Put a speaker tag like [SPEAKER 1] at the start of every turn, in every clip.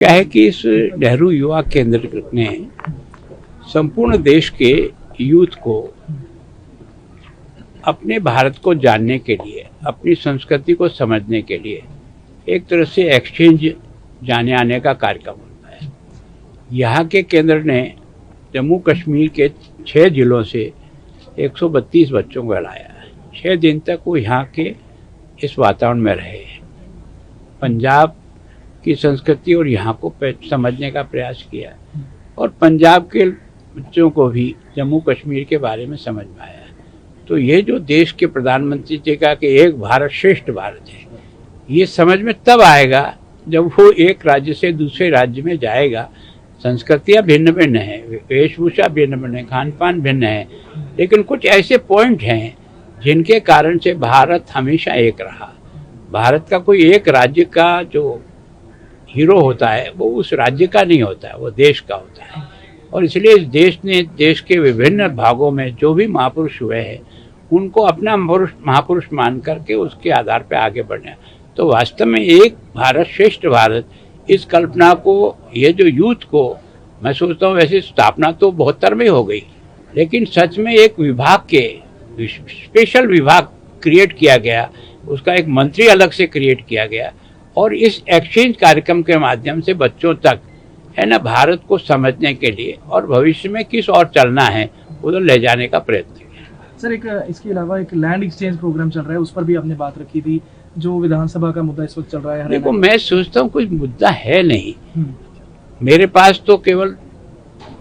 [SPEAKER 1] क्या है कि इस नेहरू युवा केंद्र ने संपूर्ण देश के यूथ को अपने भारत को जानने के लिए, अपनी संस्कृति को समझने के लिए एक तरह से एक्सचेंज जाने आने का कार्यक्रम होता है। यहाँ के केंद्र ने जम्मू कश्मीर के 6 जिलों से 132 बच्चों को लाया है। 6 दिन तक वो यहाँ के इस वातावरण में रहे, पंजाब की संस्कृति और यहाँ को समझने का प्रयास किया और पंजाब के बच्चों को भी जम्मू कश्मीर के बारे में समझ में आया। तो ये जो देश के प्रधानमंत्री जी का कि एक भारत श्रेष्ठ भारत है, ये समझ में तब आएगा जब वो एक राज्य से दूसरे राज्य में जाएगा। संस्कृतियाँ भिन्न भिन्न हैं, वेशभूषा भिन्न भिन्न है, खान पान भिन्न है, लेकिन कुछ ऐसे पॉइंट हैं जिनके कारण से भारत हमेशा एक रहा। भारत का कोई एक राज्य का जो हीरो होता है वो उस राज्य का नहीं होता है, वो देश का होता है। और इसलिए इस देश ने देश के विभिन्न भागों में जो भी महापुरुष हुए हैं उनको अपना महापुरुष मान करके उसके आधार पर आगे बढ़ना। तो वास्तव में एक भारत श्रेष्ठ भारत, इस कल्पना को, ये जो यूथ को, मैं सोचता हूँ वैसे स्थापना तो 72 में हो गई, लेकिन सच में एक विभाग के स्पेशल विभाग क्रिएट किया गया, उसका एक मंत्री अलग से क्रिएट किया गया और इस एक्सचेंज कार्यक्रम के माध्यम से बच्चों तक है ना भारत को समझने के लिए और भविष्य में किस और चलना है उधर ले जाने का प्रयत्न किया।
[SPEAKER 2] सर, एक इसके अलावा एक लैंड एक्सचेंज प्रोग्राम चल रहा है, उस पर भी आपने बात रखी थी, जो विधानसभा का मुद्दा इस वक्त चल रहा है।
[SPEAKER 1] देखो, मैं सोचता हूँ कुछ मुद्दा है नहीं, मेरे पास तो केवल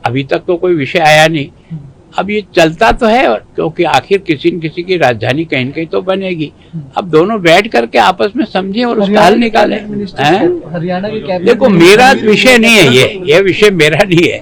[SPEAKER 1] अभी तक तो कोई विषय आया नहीं। अब ये चलता तो है क्योंकि आखिर किसी न किसी की राजधानी कहीं न कहीं तो बनेगी। अब दोनों बैठ करके आपस में समझें और उसका हल निकालें।
[SPEAKER 2] हरियाणा के
[SPEAKER 1] देखो, मेरा विषय नहीं है ये विषय मेरा नहीं है।